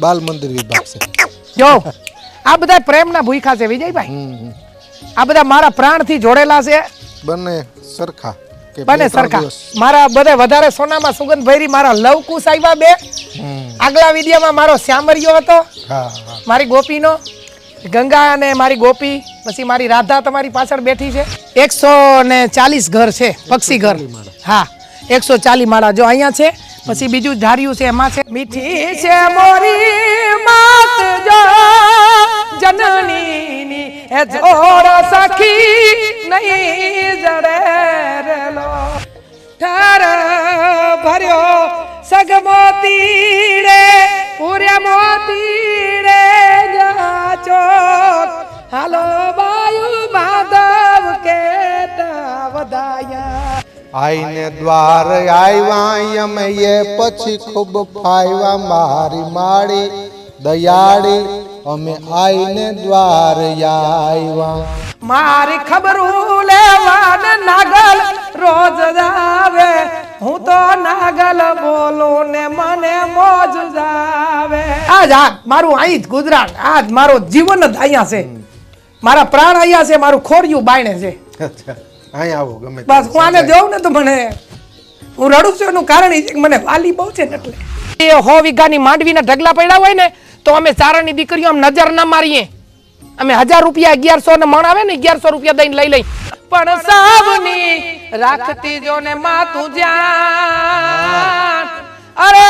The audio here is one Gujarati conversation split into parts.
બાલ મંદિર વિભાગ છે. જો આ બધા પ્રેમના ભૂખા છે વિજયભાઈ. આ બધા મારા પ્રાણથી જોડેલા છે. બંને સરખા કે બંને સરખા. મારા બધે વધારે સોનામાં સુગંધ ભરી મારા લવકુશ આવ્યા બે. આગલા વિડિયામાં મારો શ્યામરિયો હતો. મારી ગોપીનો ગંગા અને મારી ગોપી, પછી મારી રાધા તમારી પાછળ બેઠી છે. 140 ઘર છે, પક્ષી ઘર. હા 140 માળા જો અહીંયા છે. પછી બીજું ધાર્યું છે એમાં છે મીઠી છે મોરી માત જો જનનીની એ જોડ સખી નહીં જડે રેલો ઠાર ભર્યો સગમોતી રે પૂર્યા મોતી રે જાચો હાલો બાયુ માધવ કેતા વધાયા આઈને દ્વાર આવ્યા અમે એ પછી ખૂબ ફાયવા મારી માડી દયાળી અમે આઈને દ્વાર આવ્યા મારી ખબરું લેવાન નાગલ રોજ જાવે હું તો નાગલ બોલું ને મને મોજ જાવે. આજ મારું અહીં જ ગુજરાત, આજ મારો જીવન જ અહીંયા છે. મારા પ્રાણ અહીંયા છે, મારું ખોરિયું બાયણે છે. અહીંયા આવો ગમે બસ હું આને જોઉં ને તો મને હું રડું છું. એનું કારણ એ છે કે મને વાલી બહુ છે ને એટલે. એ 100 વીઘાની માંડવીના ઢગલા પડ્યા હોય ને તો અમે ચારણની દીકરીઓ આમ નજર ના મારીએ. અમે 1000 રૂપિયા 1100 ને મણ આવે ને 1100 રૂપિયા દઈને લઈ લઈ. પણ સાવની રાખતી જો ને માતું જાન અરે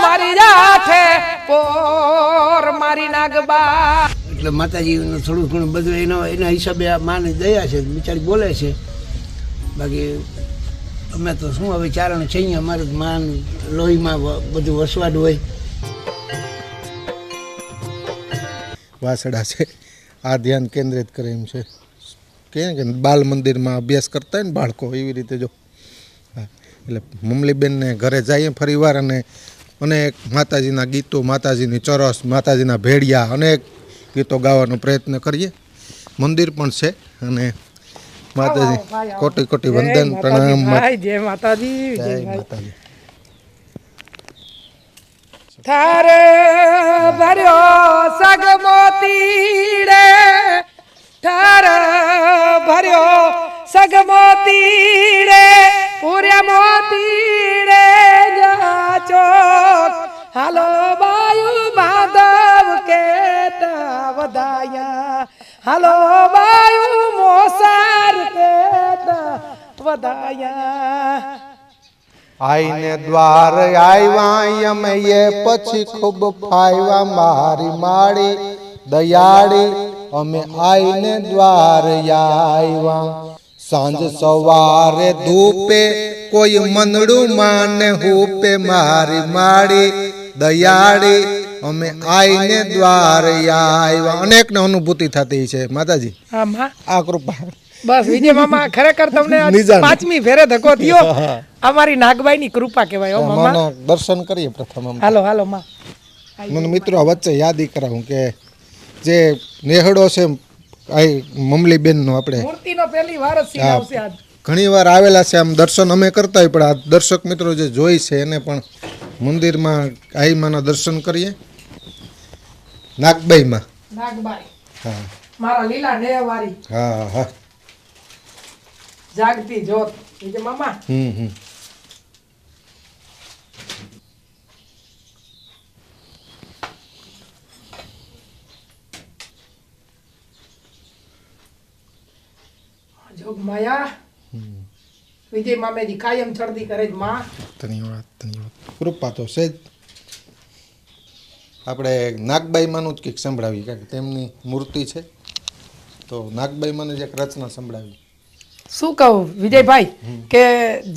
મારી જાઠે પોર મારી નાગબા. એટલે માતાજીનું થોડું ઘણું બધું એના હિસાબે આ માની દયા છે, બિચારી બોલે છે. બાકી અમે તો શું હવે ચારણ છે, અમારે માન લોહીમાં બધું વસવાડ હોય. વાસડા છે આ ધ્યાન કેન્દ્રિત કરે એમ છે કે બાલ મંદિરમાં અભ્યાસ કરતા હોય ને બાળકો એવી રીતે જો. એટલે મમલીબેનને ઘરે જઈએ ફરીવાર અને અનેક માતાજીના ગીતો, માતાજીની ચરસ, માતાજીના ભેડિયા, અનેક ગીતો ગાવાનો પ્રયત્ન કરીએ. મંદિર પણ છે અને માતાજી કોટી કોટી વંદન પ્રણામ. જય માતાજી, જય માતાજી. થારે ભર્યો સગમોતી રે થાર ભર્યો સગમોતી રે પૂર્યા મોતી રે જાચો હાલો બાયુ માધવ કેતા વધાયા હાલો બાયુ મોસાર કેતા વધાયા આઈને દ્વાર આવ્યા અમે એ પછી ખૂબ ફાયવા મારી માડી દયાળી અમે આઈને દ્વાર આવ્યા. સાંજ સવારે ધૂપે કોઈ મનડું માને હૂપે મારી માડી દયાળી અમે આઈને દ્વાર આવ્યા. અનેકને અનુભૂતિ થતી છે માતાજી આ કૃપા. બસ વિજય મામા ખરેખર તમને 5મી ફેરે ધક્કો થયો. અમારી નાગબાઈ ની કૃપા કહેવાય. મામા દર્શન કરીએ પ્રથમ. હાલો હાલો માં. મને મિત્રો વચ્ચે યાદી કરાવું કે જે નેહડો છે મમલીબેન નો આપણે મૂર્તિનો પહેલી વાર જ આવશે. આજ ઘણી વાર આવેલા છે આમ દર્શન અમે કરતા હોય, પણ આ દર્શક મિત્રો જે જોઈ છે એને પણ મંદિરમાં આઈમાના દર્શન કરીએ. નાગબાઈમાં નાગબાઈ હા મારા લીલા નેહવારી હા હા જાગતી જોત વિજય મામા. જોગ માયા વિજય મામેજી કાયમ ચડતી કરે જ માં. ધન્યવાદ ધન્યવાદ. કૃપા તો છે જ. આપણે નાગબાઈમાંનું જ કંઈક સંભળાવી, કારણ કે તેમની મૂર્તિ છે તો નાગબાઈમાંની જ એક રચના સંભળાવી. શું કહું વિજયભાઈ કે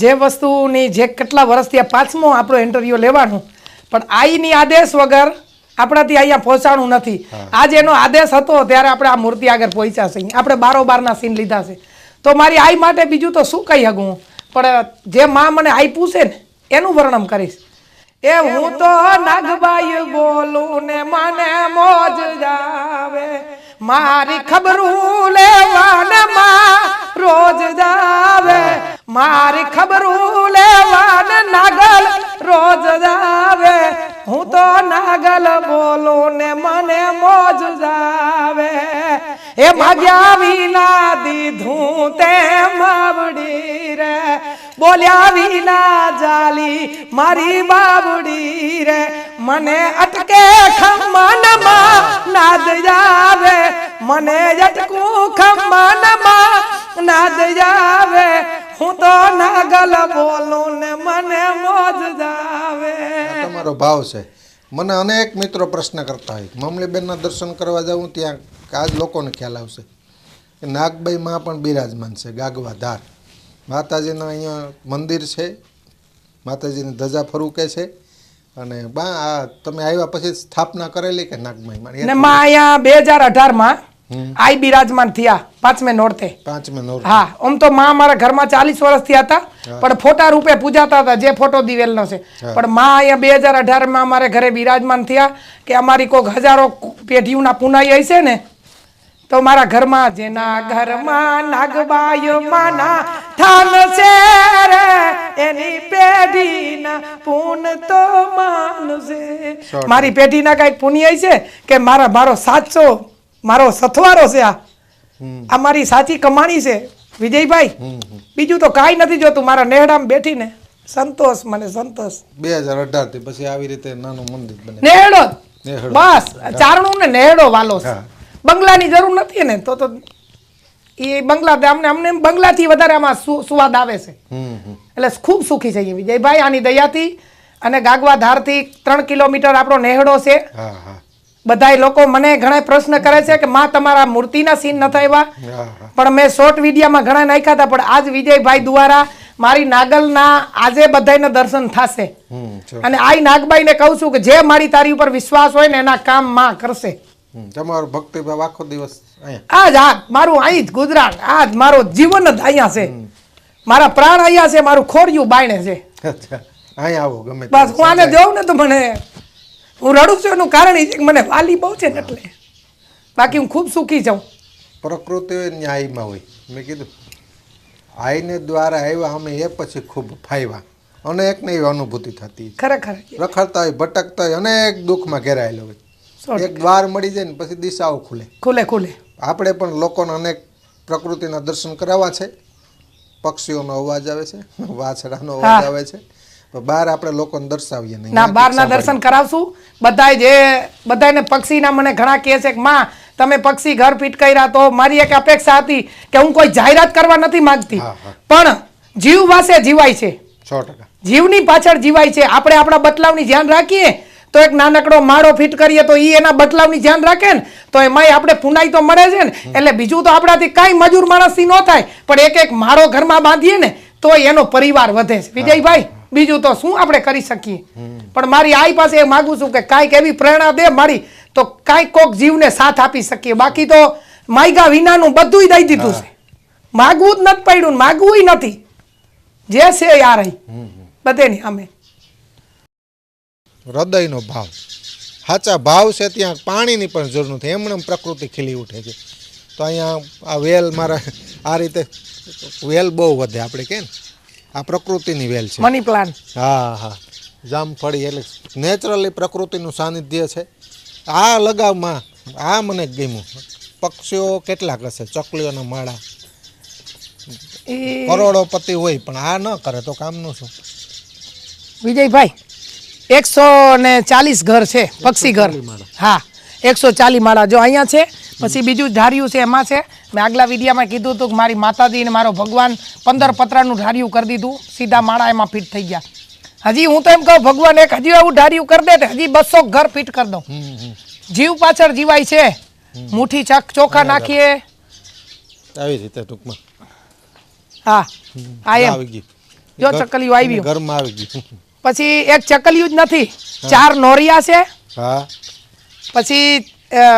જે વસ્તુની જે કેટલા વર્ષથી આ 5મો આપણો ઇન્ટરવ્યુ લેવાનું, પણ આઈની આદેશ વગર આપણાથી અહીંયા પહોંચાણું નથી. આજે એનો આદેશ હતો ત્યારે આપણે આ મૂર્તિ આગળ પહોંચ્યા છે. આપણે બારોબારના સીન લીધા છે. તો મારી આઈ માટે બીજું તો શું કહી શકું, પણ જે માં મને આઈ પૂછે ને એનું વર્ણન કરીશ. એ હું તો નાગબાઈ બોલું ને મને મોજ જાવે મારી ખબરું લેવાને માં રોજ જાવે મારી ખબરું લેવાને નાગલ રોજ જાવે હું તો નાગલ નાગલ બોલું ને મને મોજ જાવે એ માગ્યા વિના દીધું તે માવડી રે બોલ્યા વિના જાલી મારી બાવડી રે મને અટકે ખમનમાં નાદ જાવે મને અટકું ખમનમાં નાદ જાવે હું તો નાગલ બોલું ને મને મોજ જાવે. આ તમારો ભાવ છે. મને અનેક મિત્રો પ્રશ્ન કરતા હોય મમલીબેનના દર્શન કરવા જાઉં ત્યાં આજ લોકોને ખ્યાલ આવશે કે નાગબાઈમાં પણ બિરાજમાન છે ગાગવા ધાર. માતાજીના અહીંયા મંદિર છે, માતાજીની ધજા ફરુકે છે અને બા આ તમે આવ્યા પછી સ્થાપના કરેલી કે નાગબાઈમાં? ને માં અહીંયા 2018 માં આઈ બિરાજમાન થયા 5મે નોરતે. 5મે નોરતે. હા, આમ તો માં મારા ઘરમાં 40 વર્ષથી હતા પણ ફોટા રૂપે પૂજાતા હતા, જે ફોટો દિવેલનો છે. પણ માં અહીંયા 2018 માં અમારે ઘરે બિરાજમાન થયા કે અમારી કોઈક હજારો પેઢીઓના પુનાઈ હશે ને તો મારા ઘરમાં જેના ઘરમાં નાગબાઈ માના થાન છે રે એની પેઢીના પૂન તો માનશે. મારી પેઢીના કઈક પુણ્ય છે કે મારો સાચો મારો સથવારો છે. આ મારી સાચી કમાણી છે વિજયભાઈ. બીજું તો કાંઈ નથી જોતું. મારા નેહડામાં બેઠીને સંતોષ, મને સંતોષ. 2018 થી પછી આવી રીતે નાનું મંદિર બને. નેહડો બસ, ચારણું ને નેહડો વાલો છે. બંગલાની જરૂર નથી ને તો એ બંગલા અમને બંગલાથી વધારે આમાં સુવાદ આવે છે. એટલે ખૂબ સુખી છે વિજયભાઈ આની દયાથી. અને ગાગવા ધારથી 3 કિલોમીટર આપણો નેહડો છે. બધાય લોકો મને ઘણા પ્રશ્ન કરે છે કે માં તમારા મૂર્તિના સીન નથી આવ્યા, પણ મેં શોર્ટ વિડીયોમાં ઘણા નાખ્યા હતા. પણ આજ વિજયભાઈ દ્વારા મારી નાગલના આજે બધાને દર્શન થશે. અને આઈ નાગબાઈને કહું છું કે જે મારી તારી ઉપર વિશ્વાસ હોય ને એના કામ માં કરશે. તમારો ભક્તિભાવ આખો દિવસ આજ મારું અહીં જ ગુજરાત, આજ મારો જીવન જ અહીંયા છે, મારા પ્રાણ અહીંયા છે, મારું ખોરિયું બાયણે છે. અહીંયા આવો ગમે બસ હું આને જોઉં ને તો મને હું રડું છું એનું કારણ એ છે કે મને વાલી બહુ છે ને એટલે. બાકી હું ખૂબ સુખી છું. પ્રકૃતિ હોય ને આઈમાં હોય. મેં કીધું આઈને દ્વારા આવ્યા અમે એ પછી ખૂબ ફાવ્યા. અનેક ને એવી અનુભૂતિ થતી ખરેખર. રખડતા હોય, ભટકતા હોય, અનેક દુઃખમાં ઘેરાયેલો હોય. એક દ્વાર મળી જાય ને પછી દિશાઓ ખુલે. આપણે પણ લોકોને અનેક પ્રકૃતિના દર્શન કરાવવા છે. પક્ષીઓનો અવાજ આવે છે, વાછડાનો અવાજ આવે છે, બહાર આપણે લોકોને દર્શાવીએ નહીં. ના, બહારના દર્શન કરાવશું. બધાને પક્ષીના મને ઘણા કહે છે કે માં તમે પક્ષી ઘર ફીટ કર્યા. તો મારી એક અપેક્ષા હતી કે હું કોઈ જાહેરાત કરવા નથી માંગતી, પણ જીવ વાસે જીવાય છે. 100%. જીવની પાછળ જીવાય છે. આપણે આપણા બદલાવની ધ્યાન રાખીએ તો એક નાનકડો માળો ફિટ કરીએ તો એ એના બદલાવની ધ્યાન રાખે ને તો એમાંય આપણે પુનાઈ તો મળે છે ને. એટલે બીજું તો આપણાથી કાંઈ મજૂર માણસથી ન થાય, પણ એક માળો ઘરમાં બાંધીએ ને તો એનો પરિવાર વધે છે વિજયભાઈ. બીજું તો શું આપણે કરી શકીએ. પણ મારી આઈ પાસે એ માગું છું કે કાંઈક એવી પ્રેરણા દે મારી તો કાંઈક કોક જીવને સાથ આપી શકીએ. બાકી તો માયગા વિનાનું બધું દઈ દીધું છે. માગવું જ નથી પડ્યું, માગવું નથી. જે છે યાર બધેની અમે હૃદયનો ભાવ, સાચા ભાવ છે. ત્યાં પાણીની પણ જરૂર નથી, એમણે પ્રકૃતિ ખીલી ઉઠે છે. તો અહીંયા આ વેલ મારા આ રીતે વેલ બહુ વધે. આપણે કે આ પ્રકૃતિની વેલ છે, મની પ્લાન્ટ. હા, જામફળી. એટલે નેચરલી પ્રકૃતિનું સાનિધ્ય છે. આ લગાવમાં આ મને ગમ્યું. પક્ષીઓ કેટલાક હશે, ચકલીઓના માળા, કરોડોપતિ હોય પણ આ ન કરે તો કામનું શું? વિજયભાઈ 140 ઘર છે, પક્ષી ઘર. હા, 140 માળા જો અહીંયા છે. પછી બીજું ધાર્યું છે એમાં છે. મેં આગલા વિડીયામાં કીધું હતું કે મારી માતાજી ને મારો ભગવાન 15 પતરાનું ધાર્યું કરી દીધું, સીધા માળા એમાં ફિટ થઈ ગયા. હજી હું તો એમ કહું ભગવાન એક હજી એવું ધાર્યું કરી દે, હજી 200 ઘર ફિટ કરી દઉં. જીવ પાછળ જીવાય છે. મુઠ્ઠી ચોખા નાખીએ આવી રીતે ટૂંકમાં. હા, આ એમ આવી ગઈ જો ચકલીઓ આવી ઘરમાં આવી ગઈ. પછી એક ચકલિયું જ નથી, 4 નોરિયા છે. હા, પછી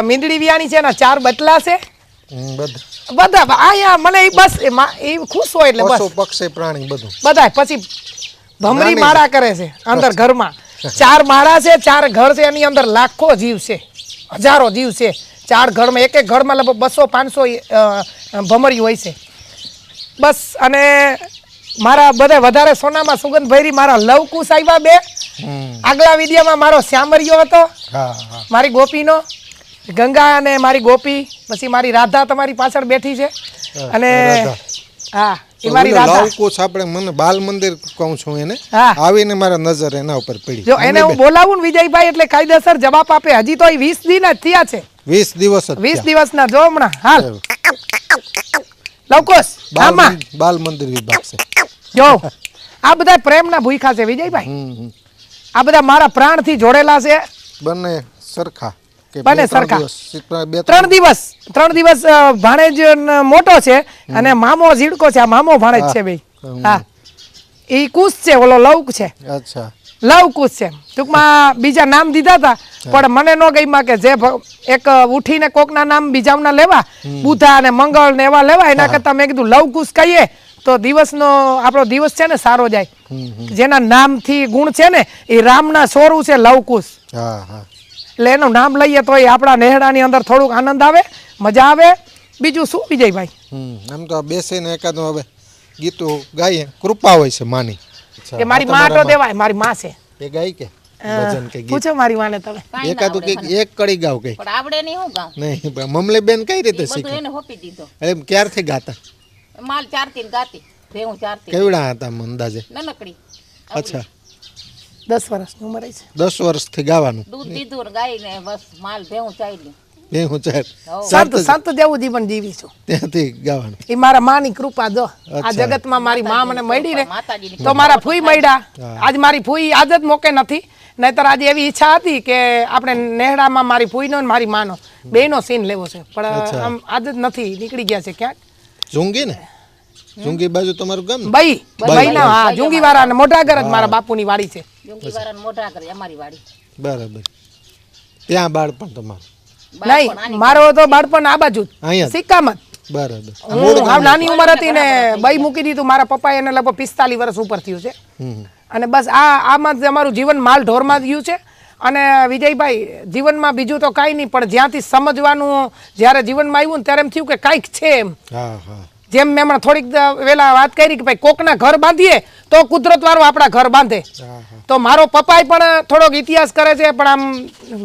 મીંદડી વિયાણી છે ને 4 બટલા છે. બધા અહીંયા મને બસ એ ખુશ હોય એટલે પશુ બસ પક્ષી પ્રાણી બધું બધા. પછી ભમરી માળા કરે છે અંદર ઘરમાં. 4 માળા છે, 4 ઘર છે, એની અંદર લાખો જીવ છે, હજારો જીવ છે. 4 ઘરમાં એક ઘરમાં લગભગ 200-500 ભમરી હોય છે. બસ અને મારા બધા વધારે સોનામાં સુગંધ ભરી મારા લવકુશ આવ્યા 2 આગલા વિડીયોમાં મારો શ્યામરિયો હતો, હા હા મારી ગોપીનો, ગંગા અને મારી ગોપી, પછી મારી રાધા તમારી પાછળ બેઠી છે, અને રાધા. હા એ મારી રાધા. લાવકુશ આપણે મને બાલ મંદિર કહું છું એને, હા. આવીને મારા નજર એના ઉપર પડી. જો એને હું બોલાવું ને વિજયભાઈ એટલે કાયદેસર જવાબ આપે. હજી તો એ 20 દિન જ થયા છે, 20 દિવસ જ 20 દિવસના. જો હમણાં હાલ લવકુશ આમાં બાલ મંદિર વિભાગ છે. જો આ બધા પ્રેમના ભૂખા છે વિજયભાઈ. હમ. આ બધા મારા પ્રાણથી જોડેલા છે. બંને સરખા કે બંને 2-3 સરખા. દિવસ? 2-3 3 દિવસ ભાણેજ મોટો છે અને મામો ઝીડકો છે. આ મામો ભાણેજ છે ભાઈ. હા એ કુશ છે, ઓલો લવ છે, અચ્છા લવ કુશ છે. ટૂંકમાં બીજા નામ દીધા હતા પણ મને ન ગઈમાં કે જે એક ઉઠીને કોકના નામ બીજાના લેવા, બુધા અને મંગળ ને એવા લેવા, એના કરતા મેં કીધું લવ કુશ કહીએ તો દિવસનો આપણો દિવસ છે ને સારો જાય. જેના નામથી ગુણ છે ને એ રામના સોરું છે લવકુશ. હા હા એટલે એનું નામ લઈએ તો એ આપણા નેહડાની અંદર થોડુંક આનંદ આવે, મજા આવે. બીજું શું વિજયભાઈ? આમ તો આ બેસીને એકાદું હવે ગીતો ગાઈએ, કૃપા હોય છે માની. કે મારી માં તો દેવાય, મારી માં છે. એ ગાય કે ભજન કે ગીત પૂછો મારી માને તમે. એકાદું કે એક કડી ગાવ કઈ પણ આવડે નહીં હું ગાઉં નહીં. મમલે બેન કઈ રીતે બધું શીખે? એને હોપી દીધો એટલે ક્યારથી ગાતા? માલ ચારતી ને ગાતી ભેહું ચારતી કેવડા હતા આમ અંદાજે? નનકડી અચ્છા 10 વર્ષની ઉંમર છે. 10 વર્ષથી ગાવાનું? દૂધ દીધું ને ગાય ને બસ માલ ભેહું ચાલ્યું એ હું ચાર સંત સંત જેવું જીવન જીવી છું. ત્યાંથી ગાવાનું. એ મારા માની કૃપા જો આ જગતમાં મારી માં મને મળી ને માતાજીની તો મારા ફૂઈ મળ્યા. આજ મારી ફૂઈ આજ જ મોકે નથી, નહીતર આજે એવી ઈચ્છા હતી કે આપણે નેહડામાં મારી ફૂઈનો ને મારી માનો બેયનો સીન લેવો છે, પણ આમ આજ જ નથી, નીકળી ગયા છે ક્યાંક. જુંગી ને જુંગી બાજુ તમારું ગામ ને? બઈના હા જુંગીવાળા ને મોઢાગર જ મારા બાપુની વાડી છે. જુંગી વાળા મોઢા કરે અમારી વાડી બરાબર. ત્યાં બાળપણ તમારું? નહીં, મારો તો બાળપણ આ બાજુ અહીંયા જ? સિક્કામાં જ. બરાબર. હું હાવ નાની ઉંમર હતી ને બઈ મૂકી દીધું. મારા પપ્પાએ એને લગભગ 45 વર્ષ ઉપર થયું છે. અને બસ આમાં જ અમારું જીવન માલ ઢોરમાં જ ગયું છે. અને વિજયભાઈ જીવનમાં બીજું તો કાંઈ નહીં, પણ જ્યાંથી સમજવાનું જ્યારે જીવનમાં આવ્યું ને ત્યારે એમ થયું કે કાંઈક છે એમ. હા હા જેમ મેં હમણાં થોડીક વેલા વાત કરી કે ભાઈ કોકના ઘર બાંધીએ તો કુદરત વાળો આપણા ઘર બાંધે. તો મારો પપ્પાએ પણ થોડોક ઇતિહાસ કરે છે, પણ આમ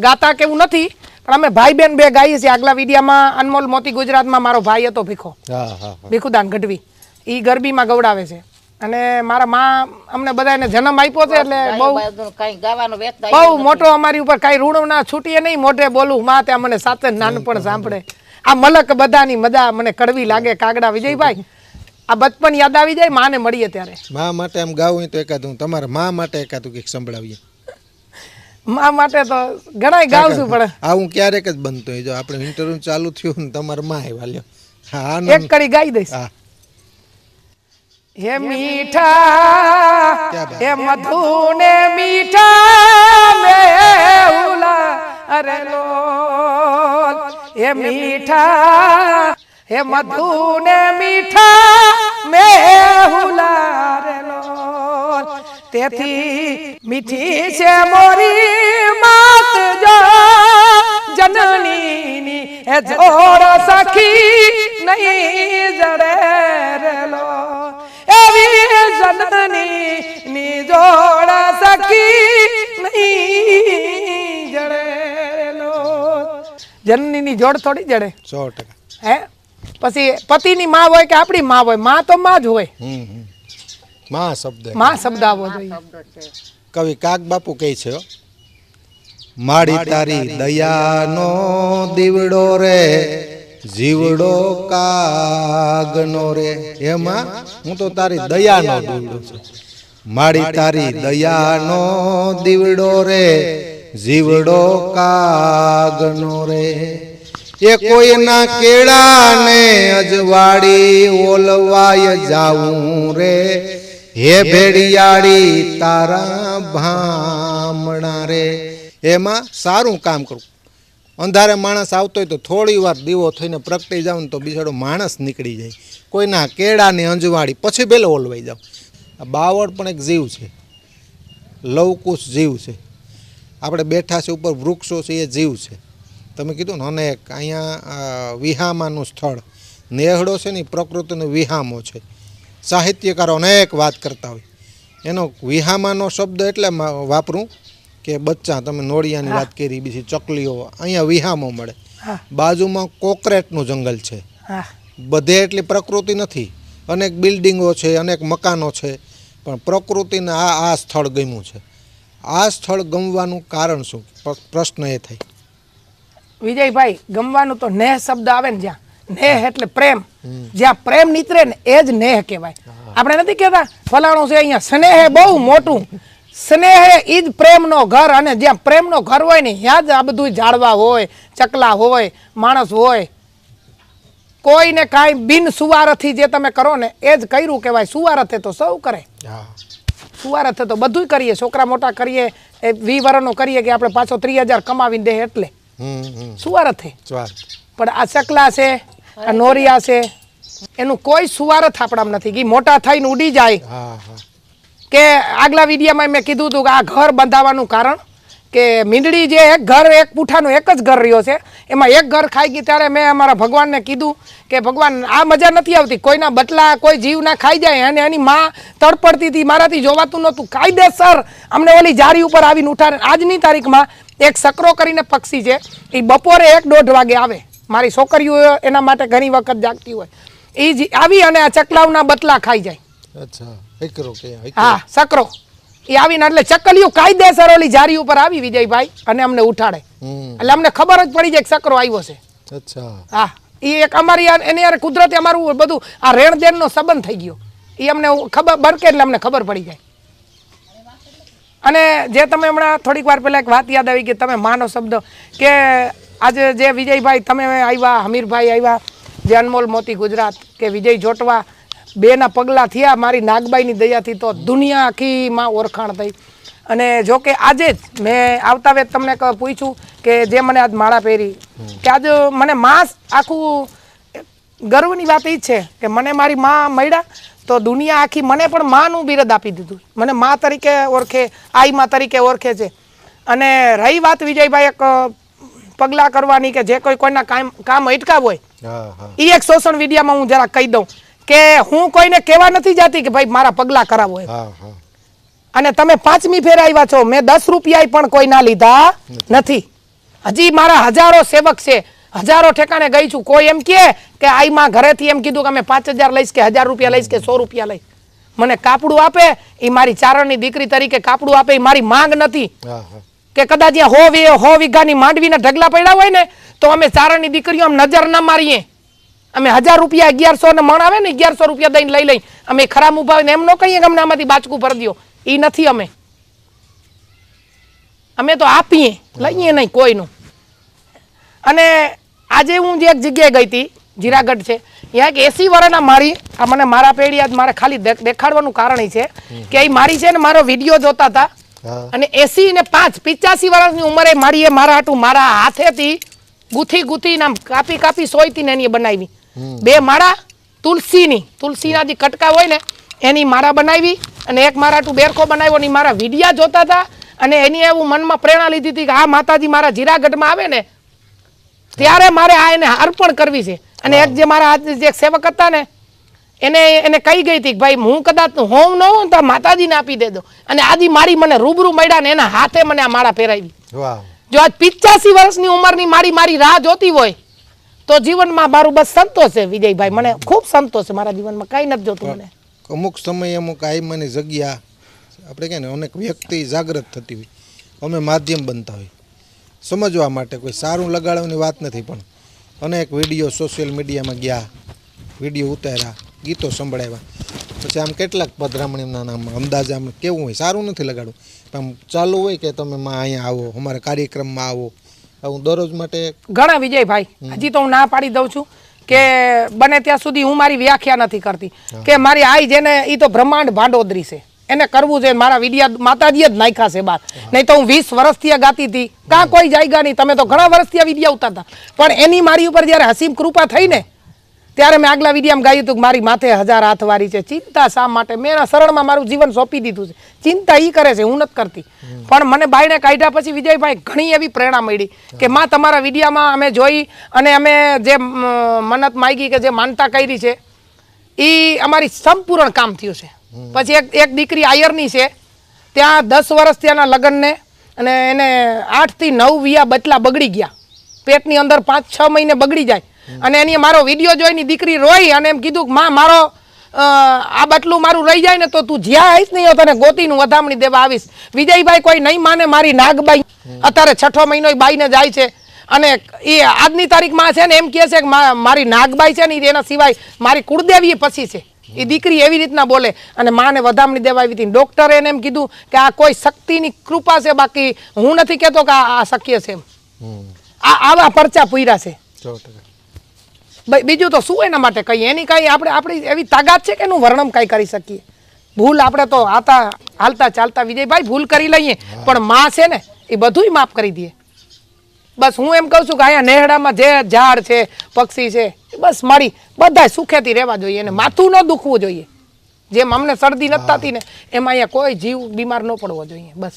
ગાતા કેવું નથી, પણ અમે ભાઈ બેન બે ગાઈએ છીએ. આગલા વિડીયામાં અનમોલ મોતી ગુજરાતમાં મારો ભાઈ હતો ભીખો, હા હા ભીખુદાન ગઢવી, એ ગરબીમાં ગવડાવે છે. અને મારા માં અમને બધાને જન્મ આપ્યો છે એટલે બહુ કઈ ગાવાનો વેત બહુ મોટો અમારી ઉપર કાંઈ ઋણ ના છૂટીએ નહીં. મોઢે બોલું માં ત્યાં મને સાથે નાનપણ સાંભળે. આ મલક બધાની મજા મને કડવી લાગે કાગડા. વિજયભાઈ આ બચપન યાદ આવી જાય માને મળીએ ત્યારે. મા માટે આમ ગાવું હોય તો એકાદું તમારા મા માટે એકાદું કંઈક સંભળાવીએ. મા માટે તો ઘણાય ગાઉં છું, પણ આવું ક્યારેક જ બનતું હોય. જો આપણે ઇન્ટરવ્યુ ચાલુ થયું ને તમારા મા આવ્યા લ્યો. હા એક કડી ગાઈ દઈશ. હા હે મીઠા હે મધુ ને મીઠા મેહુલા અરે લોલ. હે મીઠા હે મધુ ને મીઠા મેહુલા અરે લોલ. તેથી મીઠી છે મોરી માત જો જનની હે જોડ સખી નહીં જડે રે લોલ. એવી જનની ની જોડ સખી નહીં જડે રે લોલ. જનની ની જોડ થોડી જડે 100%. હે પછી પતિની માં હોય કે આપણી માં હોય, માં તો માં જ હોય. મા શબ્દ માં શબ્દ આવવો જોઈએ. કવિ કાગ બાપુ કહે છે, માડી તારી દયાનો દીવડો રે જીવડો કાગનો રે. એમાં હું તો તારી દયાનો દીવડો છું. માડી તારી દયાનો દીવડો રે જીવડો કાગનો રે. એ કોઈના કેળાને અજવાડી ઓલવાય જાવું રે. હે ભેડિયાળી તારા ભામણા રે. એમાં સારું કામ કરું. અંધારે માણસ આવતો હોય તો થોડી વાર દીવો થઈને પ્રગટી જાવ ને તો બિચારો માણસ નીકળી જાય. કોઈના કેળાને અંજવાડી પછી પેલો ઓલવાઈ જાવ. આ બાવળ પણ એક જીવ છે, લવકુશ જીવ છે. આપણે બેઠા છે ઉપર વૃક્ષો છે, એ જીવ છે. તમે કીધું ને અનેક અહીંયા વિહામાનું સ્થળ નેહડો છે ને પ્રકૃતિનો વિહામો છે. સાહિત્યકારો અનેક વાત કરતા હોય એનો વિહામાનો શબ્દ એટલે વાપરું કે બચ્ચા, તમે નોળિયાની વાત કરી, બીજી ચકલીઓ, અહીંયા વિહામો મળે. હા બાજુમાં કોકરેટનું જંગલ છે. હા બધે એટલી પ્રકૃતિ નથી, અનેક બિલ્ડિંગો છે, અનેક મકાનો છે, પણ પ્રકૃતિને આ સ્થળ ગમ્યું છે. આ સ્થળ ગમવાનું કારણ શું? પ્રશ્ન એ થાય. વિજયભાઈ, ગમવાનું તો નેહ શબ્દ આવે ને, જ્યાં નેહ એટલે પ્રેમ, જ્યાં પ્રેમ નીતરે ને એ જ નેહ કહેવાય. આપણે નથી કહેતા ફલાણું છે અહીંયા સ્નેહ બહુ મોટું, સ્નેહ ઈ જ પ્રેમનો ઘર, અને જ્યાં પ્રેમનો ઘર હોય ને ત્યાં જ આ બધું ઝાડવા હોય, ચકલા હોય, માણસ હોય. કોઈને કાંઈ બિન સુવારથી જે તમે કરો ને એ જ કર્યું કહેવાય. સુવારથે તો સૌ કરે, સુવારથે તો બધું કરીએ, છોકરા મોટા કરીએ, 20 વર્ષનો કરીએ કે આપણે પાછો 30,000 કમાવીને દે એટલે સુવારથે. પણ આ ચકલા છે, આ નોરિયા છે, એનું કોઈ સુવારથ આપણામાં નથી કે મોટા થઈને ઉડી જાય. કે આગલા વિડીયોમાં મેં કીધું હતું કે આ ઘર બંધાવવાનું કારણ કે મીંડળી જે એક ઘર, એક પૂઠાનું એક જ ઘર રહ્યો છે, એમાં એક ઘર ખાઈ ગઈ. ત્યારે મેં અમારા ભગવાનને કીધું કે ભગવાન, આ મજા નથી આવતી, કોઈના બટલા કોઈ જીવના ખાઈ જાય. અને એની માં તડપડતી હતી, મારાથી જોવાતું નહોતું. કાયદેસર અમને ઓલી જારી ઉપર આવીને ઉઠાડે. આજની તારીખમાં એક સકરો કરીને પક્ષી છે, એ બપોરે 1-1:30 વાગે આવે. મારી છોકરીઓ એના માટે ઘણી વખત જાગતી હોય, એ જ આવી અને આ ચકલાઓના બટલા ખાઈ જાય. હા, સકરો એ આવીને એટલે ચકલીઓ કાયદેસર ઓલી જારી ઉપર આવી વિજયભાઈ અને અમને ઉઠાડે. એટલે અમને ખબર જ પડી જાય કે સકરો આવ્યો છે. હા, એ એક અમારી એની યાર કુદરતી અમારું બધું આ રેણદેણનો સંબંધ થઈ ગયો. એ અમને ખબર બરકે એટલે અમને ખબર પડી જાય. અને જે તમે હમણાં થોડીક વાર પહેલાં એક વાત યાદ આવી કે તમે માનો શબ્દ, કે આજે જે વિજયભાઈ તમે આવ્યા, હમીરભાઈ આવ્યા, જે અનમોલ મોતી ગુજરાત કે વિજય જોટવા, બેના પગલાં થયા મારી નાગબાઈની દયાથી, તો દુનિયા આખીમાં ઓળખાણ થઈ. અને જો કે આજે જ મેં આવતા વેત તમને પૂછ્યું કે જે મને આજ માળા પહેરી, કે આજ મને માં આખું ગર્વની વાત એ જ છે કે મને મારી માં મળ્યા તો દુનિયા આખી મને પણ માનું બિરદ આપી દીધું. મને માં તરીકે ઓળખે, આઈ માં તરીકે ઓળખે છે. અને રહી વાત વિજયભાઈ એક પગલાં કરવાની કે જે કોઈના કામ અટકાવ હોય, એ એક સોશિયલ મીડિયામાં હું જરા કહી દઉં કે હું કોઈને કહેવા નથી જતી કે ભાઈ મારા પગલાં કરાવો એમ. અને તમે 5મી ફેર આવ્યા છો, મેં 10 રૂપિયા પણ કોઈ ના લીધા નથી. હજી મારા હજારો સેવક છે, હજારો ઠેકાણે ગઈ છું. કોઈ એમ કે આઈ માં ઘરેથી એમ કીધું કે અમે 5,000 લઈશ કે 1,000 રૂપિયા લઈશ કે 100 રૂપિયા લઈશ. મને કાપડું આપે એ મારી ચારણની દીકરી તરીકે કાપડું આપે એ મારી માંગ નથી. કે કદાચ 100 વીઘાની માંડવીના ઢગલા પડ્યા હોય ને તો અમે ચારણની દીકરીઓ આમ નજર ન મારીએ. અમે 1,000 રૂપિયા 1100 ને મણ આવે ને 1100 રૂપિયા દઈને લઈ અમે ખરાબ ઉભા ને એમ ન કહીએ કે અમને આમાંથી બાચકું ભરી દો. એ નથી. અમે તો આપીએ, લઈએ નહીં કોઈનું. અને આજે હું જે એક જગ્યાએ ગઈ હતી, જીરાગઢ છે, ત્યાં એક 80 વર્ષના મારી, આ મને મારા પેઢી આજ મારે ખાલી દેખાડવાનું કારણ એ છે કે એ મારી છે ને મારો વિડીયો જોતા હતા. અને 80 ને 5 85 વર્ષની ઉંમરે મારી એ મારા હાટું મારા હાથેથી ગુથી નામ કાપી સોયતી ને એની બનાવી 2 માળા તુલસીના જે કટકા હોય ને એની માળા બનાવી, અને એક મારા હાટું બેરખો બનાવ્યો ને મારા વિડીયા જોતા હતા. અને એની એવું મનમાં પ્રેરણા લીધી હતી કે આ માતાજી મારા જીરાગઢમાં આવે ને ત્યારે મારે આ એને અર્પણ કરવી છે. અને એક જે મારા જે સેવક હતા ને એને કહી ગઈ હતી કે ભાઈ હું કદાચ હોમ ન હોઉં તો માતાજીને આપી દેજો. અને આજી મારી મને રૂબરૂ મળ્યા ને એના હાથે મને આ માળા પહેરાવી. જો આજ 85 વર્ષની ઉંમરની મારી રાહ જોતી હોય તો જીવનમાં મારું બસ સંતોષ છે વિજયભાઈ. મને ખૂબ સંતોષ છે મારા જીવનમાં, કાંઈ નથી જોતું મને. અમુક સમયે અમુક આઈમાની જગ્યા આપણે કહે ને અનેક વ્યક્તિ જાગૃત થતી હોય, અમે માધ્યમ બનતા હોય સમજવા માટે. કોઈ સારું લગાડવાની વાત નથી, પણ અનેક વિડીયો સોશિયલ મીડિયામાં ગયા, વિડીયો ઉતાર્યા, ગીતો સંભળાવ્યા, પછી આમ કેટલાક પધરામણીના નામ અંદાજ આમ કેવું હોય, સારું નથી લગાડવું. આમ ચાલુ હોય કે તમે અહીંયા આવો, અમારા કાર્યક્રમમાં આવો, હું દરરોજ માટે ઘણા વિજયભાઈ હજી તો હું ના પાડી દઉં છું કે બને ત્યાં સુધી હું મારી વ્યાખ્યા નથી કરતી કે મારી આઈ જેને એ તો બ્રહ્માંડ ભાંડોદરી છે, એને કરવું છે. મારા વિડીયા માતાજીએ જ નાખ્યા છે બહાર, નહીં તો હું 20 વર્ષથી ગાતી હતી, કાં કોઈ જાયગા નહીં. તમે તો ઘણા વર્ષથી વિડીયા ઉતારતા, પણ એની મારી ઉપર જ્યારે હસીમ કૃપા થઈ ને ત્યારે મેં આગલા વિડીયામાં ગાયું હતું કે મારી માથે 1000 હાથવારી છે, ચિંતા શા માટે. મેં એના શરણમાં મારું જીવન સોંપી દીધું છે. ચિંતા એ કરે છે, હું નથી કરતી. પણ મને બાયણે કાઢ્યા પછી વિજયભાઈ ઘણી એવી પ્રેરણા મળી કે માં તમારા વિડીયામાં અમે જોઈ અને અમે જે મન્નત માગી કે જે માનતા કરી છે એ અમારી સંપૂર્ણ કામ થયું છે. પછી એક દીકરી આયરની છે, ત્યાં 10 વર્ષ ત્યાંના લગ્નને, અને એને 8 થી 9 વિયા બચલા બગડી ગયા, પેટની અંદર 5-6 મહિને બગડી જાય. અને એની મારો વિડીયો જોઈને દીકરી રોઈ અને એમ કીધું કે માં મારો આ બટલું મારું રહી જાય ને તો તું જ્યાં આવીશ નહીં તને ગોતીનું વધામણી દેવા આવીશ. વિજયભાઈ કોઈ નહીં માને, મારી નાગબાઈ અત્યારે 6ઠો મહિનો બાઈને જાય છે, અને એ આજની તારીખમાં છે ને એમ કહે છે કે મારી નાગબાઈ છે ને એના સિવાય મારી કુળદેવી પછી છે. એ દીકરી એવી રીતના બોલે અને માને વધામણી દેવા આવી હતી. ડોક્ટરે એને એમ કીધું કે આ કોઈ શક્તિની કૃપા છે, બાકી હું નથી કહેતો કે આ શક્ય છે એમ. આવા પરચા પૂર્યા છે. બીજું તો શું એના માટે કહીએ, એની કઈ આપણી એવી તાકાત છે કે એનું વર્ણન કઈ કરી શકીએ. ભૂલ આપણે તો હાલતા ચાલતા વિજયભાઈ ભૂલ કરી લઈએ, પણ માં છે ને એ બધુંય માફ કરી દે. બસ હું એમ કહું છું કે અહીંયા નેહડામાં જે ઝાડ છે, પક્ષી છે, બસ મારી બધાય સુખેથી રહેવા જોઈએ અને માથું ન દુખવું જોઈએ. જેમ અમને શરદી નથી થતી ને એમાં અહીંયા કોઈ જીવ બીમાર ન પડવો જોઈએ. બસ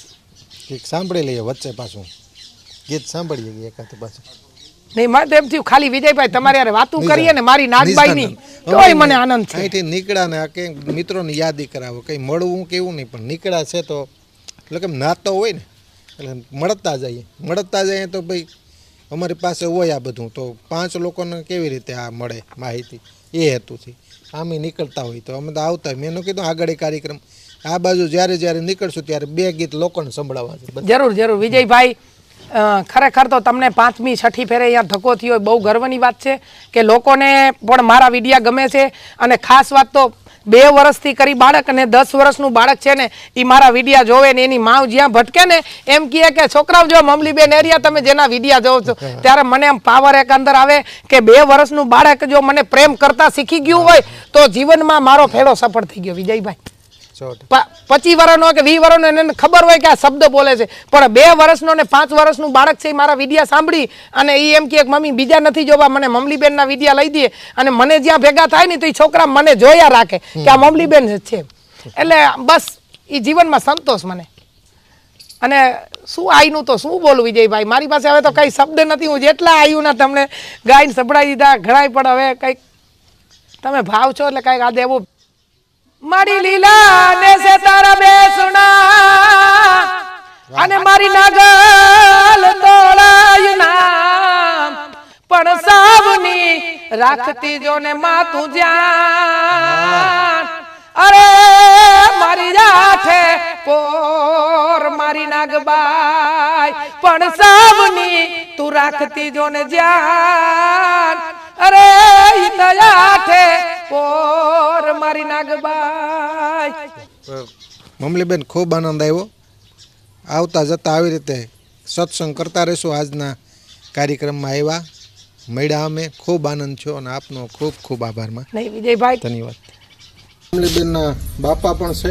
સાંભળી લઈએ વચ્ચે પાછું ગીત સાંભળીએ એકાદ પાછું. નહીં, મારે તો એમ થયું ખાલી વિજયભાઈ તમારે યાર વાતું કરીએ ને મારી નાગબાઈની તોય મને આનંદ છે. અહીંથી નીકળ્યા ને આ કંઈ મિત્રોની યાદી કરાવો, કંઈ મળવું કેવું નહીં, પણ નીકળ્યા છે તો એટલે કે નાતો હોય ને એટલે મળતા જઈએ તો ભાઈ અમારી પાસે હોય આ બધું, તો 5 લોકોને કેવી રીતે આ મળે માહિતી, એ હેતુથી આમે નીકળતા હોય તો અમે તો આવતા હોય. મેં એનું કીધું આગળ કાર્યક્રમ આ બાજુ જ્યારે નીકળશું ત્યારે 2 ગીત લોકોને સંભળાવવા છે. જરૂર વિજયભાઈ, ખરેખર તો તમને 5મી 6ઠી ફેરે અહીંયા ધક્કો થયો, બહુ ગર્વની વાત છે કે લોકોને પણ મારા વિડીયા ગમે છે. અને ખાસ વાત તો 2 વર્ષથી કરી બાળક અને 10 વર્ષનું બાળક છે ને એ મારા વિડીયા જોવે ને એની માવ જ્યાં ભટકે ને એમ કહે કે છોકરાઓ જો મમલીબેન એરિયા તમે જેના વિડીયા જોવો છો, ત્યારે મને એમ પાવર એક અંદર આવે કે 2 વર્ષનું બાળક જો મને પ્રેમ કરતા શીખી ગયું હોય તો જીવનમાં મારો ફેરો સફળ થઈ ગયો. વિજયભાઈ 25 વર્ષનો કે 20 વર્ષનો એને ખબર હોય કે આ શબ્દ બોલે છે, પણ 2 વર્ષનો ને 5 વર્ષનું બાળક છે એ મારા વિડીયા સાંભળી અને એ એમ કે મમ્મી બીજા નથી જોવા, મને મમલીબેનના વિડીયા લઈ દે. અને મને જ્યાં ભેગા થાય ને તો એ છોકરા મને જોયા રાખે કે આ મમલીબેન છે. એટલે બસ એ જીવનમાં સંતોષ મને. અને શું આઈનું તો શું બોલું વિજયભાઈ, મારી પાસે હવે તો કઈ શબ્દ નથી. હું જેટલા આયુ ના તમને ગાઈને સંભળાવી દીધા ઘણાય, પણ હવે કંઈક તમે ભાવ છો એટલે કંઈક આ દેવું. મારી લીલા ને સે તારા બેસણા અને મારી નાગલ તોળાય નામ, પણ સાવની રાખતી જો ને માતું જાન. અરે મારી જાઠે પોર મારી નાગબાઈ, પણ સાવની તું રાખતી જો ને જાન. અરે ઈતયાઠે પોર મારી નાગબાઈ. મમલીબેન ખૂબ આનંદ આવ્યો. આવતા જતા આવી રીતે સત્સંગ કરતા રહેશું. આજના કાર્યક્રમમાં આવ્યા મળ્યા અમે ખૂબ આનંદ છો અને આપનો ખૂબ ખૂબ આભારમાં. નહીં વિજયભાઈ, ધન્યવાદ. મમલીબેનના બાપા પણ છે.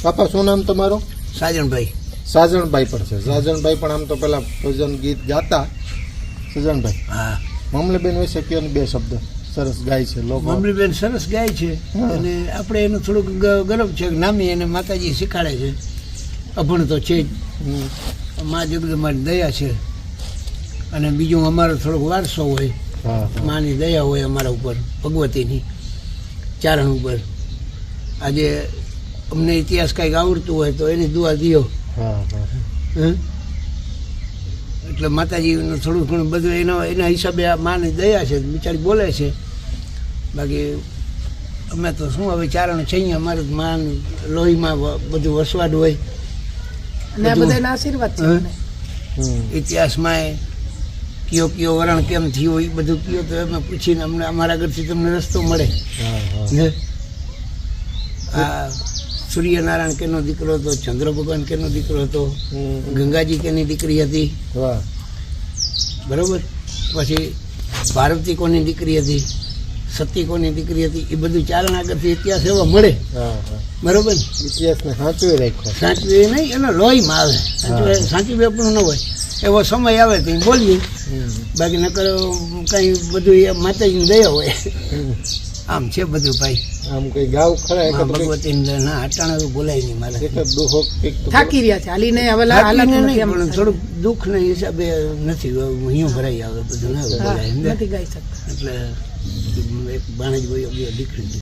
બાપા શું નામ તમારું? સાજણભાઈ. સાજણભાઈ પણ છે. સાજણભાઈ પણ આમ તો પેલા ભજન ગીત ગાતા. સજણભાઈ, હા, મમલીબેન વિશે કયો 2 શબ્દ. સરસ ગાય છે લોકો. મમલીબેન સરસ ગાય છે અને આપણે એનું થોડુંક ગર્વ છે કે નામી એને માતાજી શીખાડે છે. અભણ તો છે જ, મા જગદંબાની દયા છે. અને બીજું અમારો થોડોક વારસો હોય, માની દયા હોય અમારા ઉપર, ભગવતીની ચારણ ઉપર. આજે અમને ઇતિહાસ કાંઈક આવડતું હોય તો એની દુઆ દિયો. એટલે માતાજીનું થોડું ઘણું બધું એના હિસાબે આ માની દયા છે, બિચારી બોલે છે. બાકી અમે તો શું હવે ચારણ છે, અમારે માન લોહીમાં બધું વસવાટ હોય ને બધાના આશીર્વાદ છે. ઇતિહાસમાં કયો વરણ કેમ થયો એ બધું કયો તો અમે પૂછીને અમને અમારા આગળથી તમને રસ્તો મળે. આ સૂર્યનારાયણ કેનો દીકરો હતો, ચંદ્ર ભગવાન કેનો દીકરો હતો, ગંગાજી કેની દીકરી હતી, બરોબર. પછી પાર્વતી કોની દીકરી હતી, સતી કોની દીકરી હતી, એ બધું ચારણ આગળથી ઇતિહાસ એવો મળે. બરોબર. ઇતિહાસને સાચવી રાખ્યો. સાચવી નહીં, એનો લોહીમાં આવે. સાચવી આપણું ન હોય એવો સમય આવે તો બોલીએ. બાકી નકર કઈ બધું માતાજીની દયા હોય. આમ છે બધું ભાઈ. આમ કઈ ગાવ ખરા ભગવતી ના અટાણા બોલાય નહીં મારે. થાકી રહ્યા છે હાલીને હવે પણ થોડુંક દુઃખ ના હિસાબે નથી હું ભરાઈ આવે બધું ના બોલાય નથી ગાઈ શકતા. એટલે એક બાણેજ ભાઈ દીકરી